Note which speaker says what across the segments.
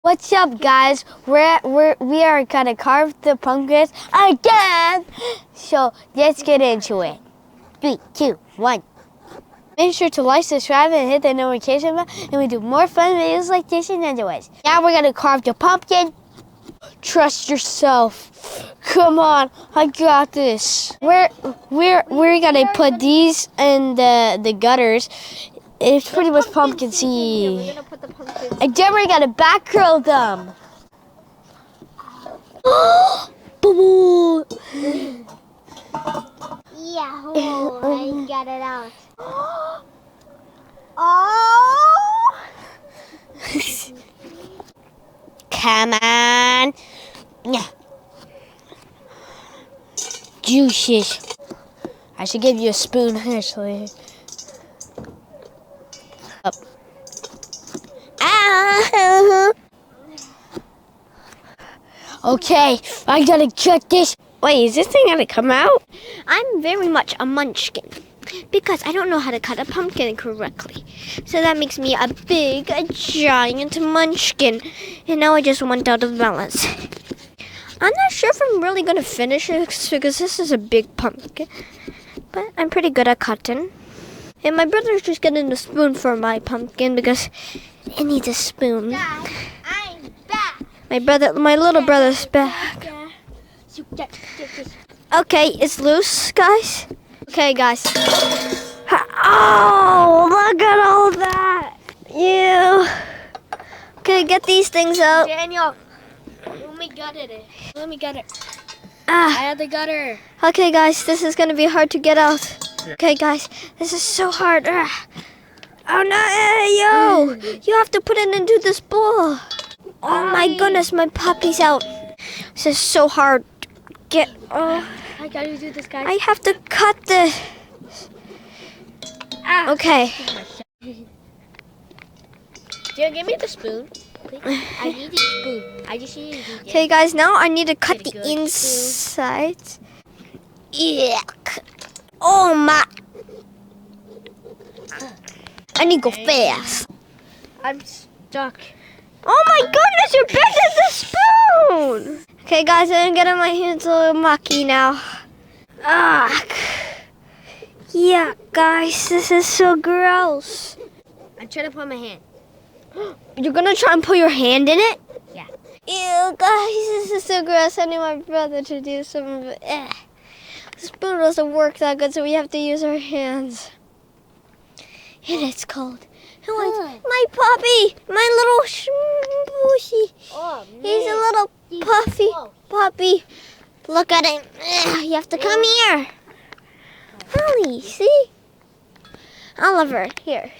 Speaker 1: What's up, guys? We are gonna carve the pumpkins again. So let's get into it. 3, 2, 1. Make sure to like, subscribe, and hit the notification bell, and we do more fun videos like this and otherwise. Now we're gonna carve the pumpkin. Trust yourself. Come on, I got this. We're gonna put these in the gutters. It's pretty much pumpkin seed.
Speaker 2: We're gonna put the pumpkins.
Speaker 1: And then we're gonna back curl them. Boo-boo.
Speaker 2: Yeah, I got it out.
Speaker 1: Oh! Come on. Yeah. Juices. I should give you a spoon, actually. Up. Ah! Okay, I gotta cut this. Wait, is this thing gonna come out?
Speaker 2: I'm very much a munchkin because I don't know how to cut a pumpkin correctly. So that makes me a giant munchkin. And now I just went out of balance. I'm not sure if I'm really gonna finish it because this is a big pumpkin. But I'm pretty good at cutting. And my brother's just getting a spoon for my pumpkin because it needs a spoon.
Speaker 1: Dad, I'm back.
Speaker 2: My little brother's back. Okay, it's loose, guys. Okay, guys. Oh, look at all that. Ew. Okay, get these things out.
Speaker 1: Daniel, let me gut it. Let me gut it.
Speaker 2: Ah.
Speaker 1: I had the gutter.
Speaker 2: Okay, guys, this is gonna be hard to get out. Okay, guys, this is so hard. Ah. Oh no, yo! You have to put it into this bowl. Oh my goodness, my puppy's out. This is so hard. Get. Oh.
Speaker 1: I gotta do this, guys.
Speaker 2: I have to cut the.
Speaker 1: Ah.
Speaker 2: Okay.
Speaker 1: Dear, give me the spoon. Please. I need the spoon. I just need to do this.
Speaker 2: Okay, guys, now I need to cut the
Speaker 1: Pretty good
Speaker 2: inside. Yuck. Oh my. I need to go fast.
Speaker 1: I'm stuck.
Speaker 2: Oh my goodness, you're bigger than the spoon! Okay, guys, I'm getting my hands a little mucky now. Ah. Yeah, guys, this is so gross.
Speaker 1: I'm trying to put my hand.
Speaker 2: You're gonna try and put your hand in it?
Speaker 1: Yeah.
Speaker 2: Ew, guys, this is so gross. I need my brother to do some of it. The spoon doesn't work that good, so we have to use our hands. And it's cold. My puppy, my little bushy.
Speaker 1: Oh, man.
Speaker 2: He's a little puffy puppy. Look at him. You have to come here. Holly, see? Oliver, here,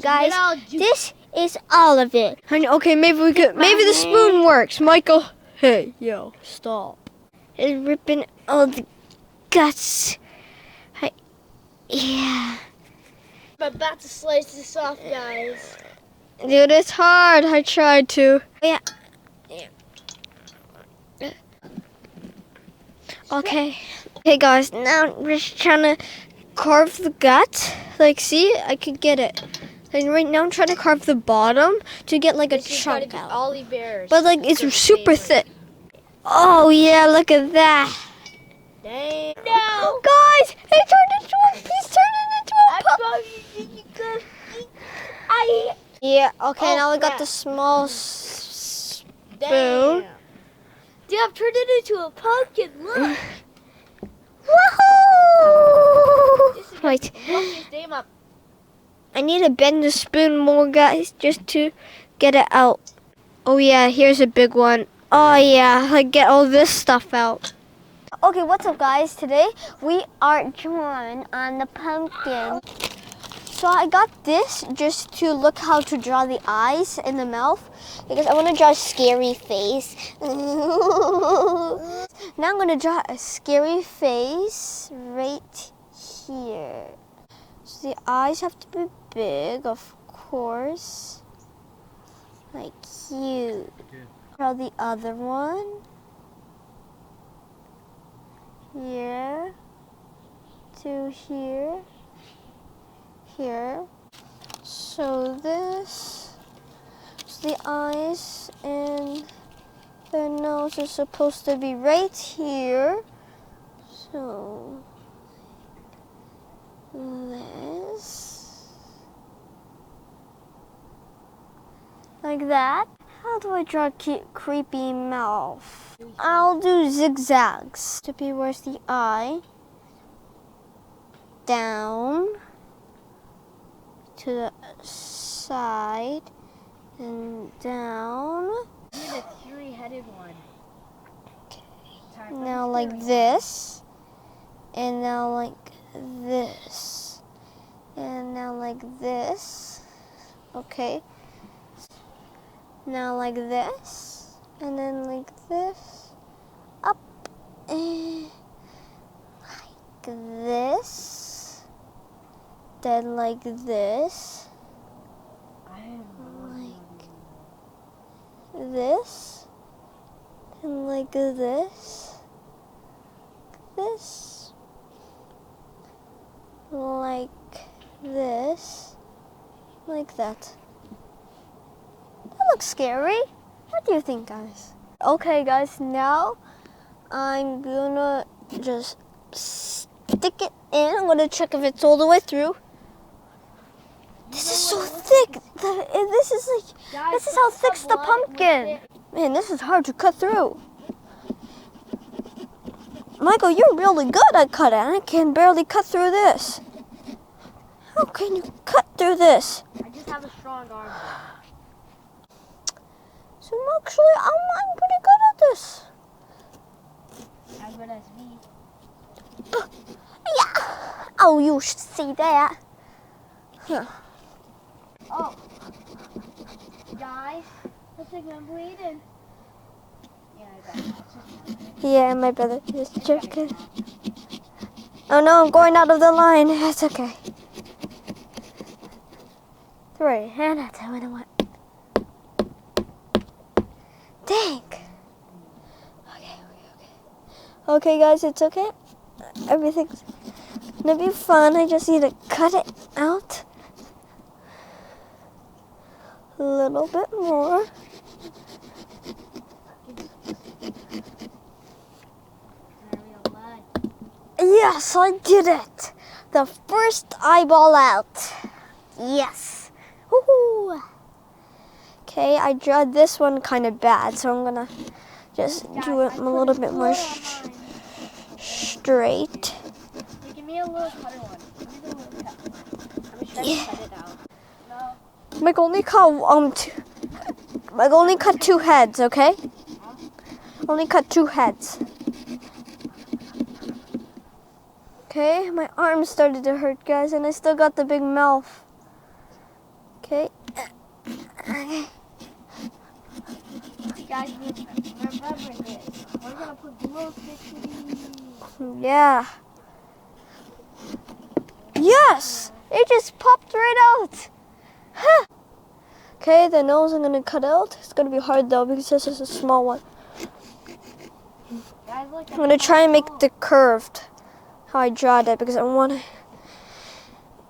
Speaker 2: guys. This is all of it. Okay, maybe the spoon works. Michael, hey, yo, stop. It's ripping all the guts. Yeah.
Speaker 1: I'm about to slice this off, guys.
Speaker 2: Dude, it's hard. I tried to. Yeah. Okay. Okay, guys. Now we're just trying to carve the gut. Like, see? I could get it. And right now I'm trying to carve the bottom to get like a chunk out.
Speaker 1: Ollie Bears.
Speaker 2: But like, it's super thick. Oh yeah, look at that.
Speaker 1: Dang. No.
Speaker 2: Guys, he's turning into a puppy. Yeah, okay, now we got the small spoon.
Speaker 1: Dude, I've turned it into a pumpkin. Look.
Speaker 2: Woohoo! Wait. I need to bend the spoon more, guys, just to get it out. Oh yeah, here's a big one. Oh yeah, like get all this stuff out. Okay, what's up, guys? Today we are drawing on the pumpkin. So I got this just to look how to draw the eyes and the mouth because I want to draw a scary face. Now I'm going to draw a scary face right here. So the eyes have to be big, of course. Like cute. Draw the other one. Here. To here. Here. So this. the eyes, and their nose is supposed to be right here. So this, like that. How do I draw a creepy mouth? I'll do zigzags to be where's the eye. Down to the side and down.
Speaker 1: Need a three-headed one.
Speaker 2: Now like this, and now like this, and now like this. Okay. Now like this, and then like this, up, and like this, then like this, like this, and like this, like this, like that. That looks scary. What do you think, guys? Okay, guys, now I'm gonna just stick it in. I'm gonna check if it's all the way through. This is so thick. This is how thick's the pumpkin. Man, this is hard to cut through. Michael, you're really good at cutting. I can barely cut through this. How can you cut through this?
Speaker 1: I just have a strong arm.
Speaker 2: So actually, I'm pretty good at this.
Speaker 1: As good as me.
Speaker 2: Yeah. Oh, you should see that. Huh.
Speaker 1: Oh, guys, I think I'm bleeding. Yeah, I got it.
Speaker 2: Yeah, my brother just joking. Oh no, I'm going out of the line. It's okay. 3, and that's how I went. Dang. Okay. Okay, guys, it's okay. Everything's gonna be fun. I just need to cut it out a little bit more. Yes, I did it. The first eyeball out. Yes. Woohoo. Okay, I drew this one kind of bad, so I'm gonna just do it a little bit more straight.
Speaker 1: Give me a little cutter one. Give me the little cut. I'm just trying to cut it out. No.
Speaker 2: Mike only cut 2 heads, okay? Only cut 2 heads. Okay, my arm started to hurt, guys, and I still got the big mouth. Okay. Okay.
Speaker 1: Guys, remember this. We're gonna put glue sticks in these.
Speaker 2: Yeah. Yes! It just popped right out. Huh. Okay, the nose I'm gonna cut out. It's gonna be hard though because this is a small one.
Speaker 1: Guys, look,
Speaker 2: I'm gonna try and make the curved how I drawed it because I want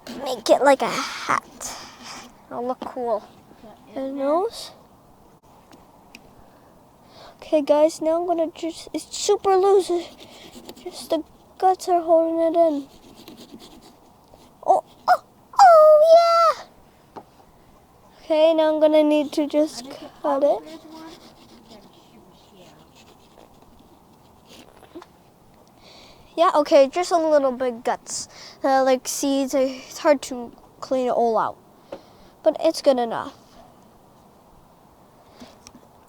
Speaker 2: to make it like a hat. It'll look cool. The nose. Okay, guys, now I'm gonna it's super loose. Just the guts are holding it in. Oh, yeah! Okay, now I'm gonna need to just cut it. Yeah, okay, just a little bit guts. Like seeds, it's hard to clean it all out. But it's good enough.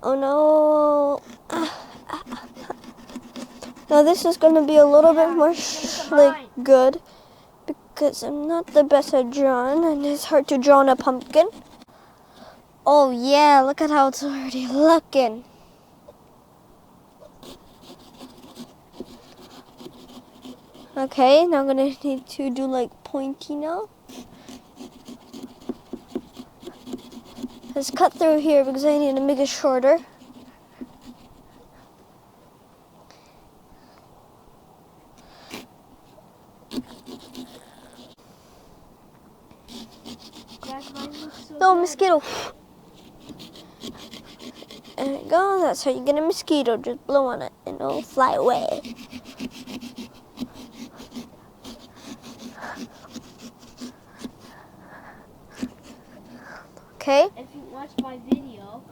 Speaker 2: Oh no. Now this is going to be a little bit more good because I'm not the best at drawing and it's hard to draw on a pumpkin. Oh yeah, look at how it's already looking. Okay, now I'm going to need to do like pointy now. Let's cut through here because I need to make it shorter. No, mosquito. There we go. That's how you get a mosquito. Just blow on it and it'll fly away. Okay.
Speaker 1: If you watch my video,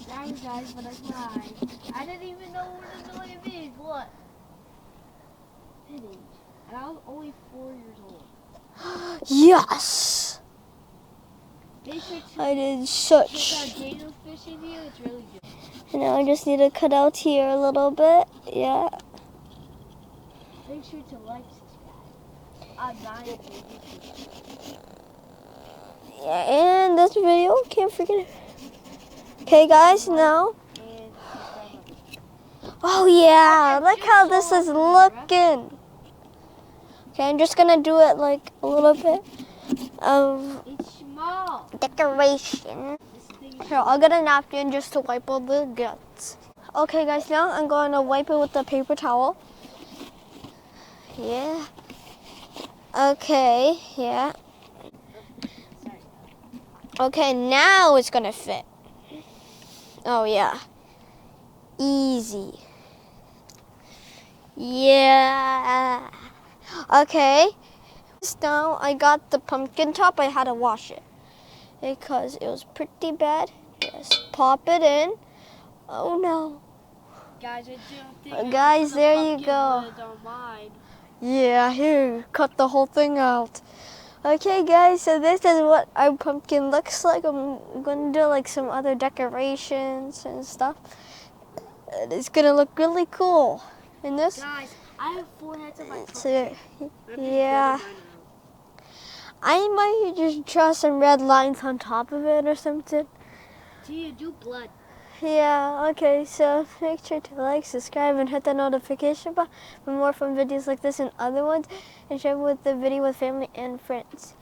Speaker 1: sorry guys, but I cried. I didn't even know what a million means. What? Penny. And I was only 4 years old.
Speaker 2: Yes.
Speaker 1: Make sure to
Speaker 2: I did
Speaker 1: check out
Speaker 2: such.
Speaker 1: Daniel's fishing video. It's really good.
Speaker 2: And now I just need to cut out here a little bit. Yeah.
Speaker 1: Make sure to like, subscribe. I'm 9 pages.
Speaker 2: Yeah, and this video, can't forget it. Okay, guys, now.
Speaker 1: And
Speaker 2: Oh yeah, look how this is looking. Okay, I'm just gonna do it like a little bit of
Speaker 1: it's small.
Speaker 2: decoration.
Speaker 1: This thing is
Speaker 2: Here, I'll get a napkin just to wipe all the guts. Okay, guys, now I'm going to wipe it with the paper towel. Yeah. Okay, yeah. Okay, now it's gonna fit. Oh yeah. Easy. Yeah. Okay. Now I got the pumpkin top. I had to wash it because it was pretty bad. Just pop it in. Oh no.
Speaker 1: Guys, I don't think I
Speaker 2: Guys,
Speaker 1: put the
Speaker 2: there you
Speaker 1: pumpkin
Speaker 2: go.
Speaker 1: lid on mine.
Speaker 2: Yeah, here, cut the whole thing out. Okay, guys, so this is what our pumpkin looks like. I'm going to do like some other decorations and stuff. And it's going to look really cool. And this,
Speaker 1: Guys, I have 4 heads on my pumpkin.
Speaker 2: so,
Speaker 1: I'm just
Speaker 2: yeah,
Speaker 1: building mine
Speaker 2: I might just draw some red lines on top of it or something.
Speaker 1: out. Tia, do blood.
Speaker 2: Yeah, okay, so make sure to like, subscribe, and hit the notification button for more fun videos like this and other ones, and share with the video with family and friends.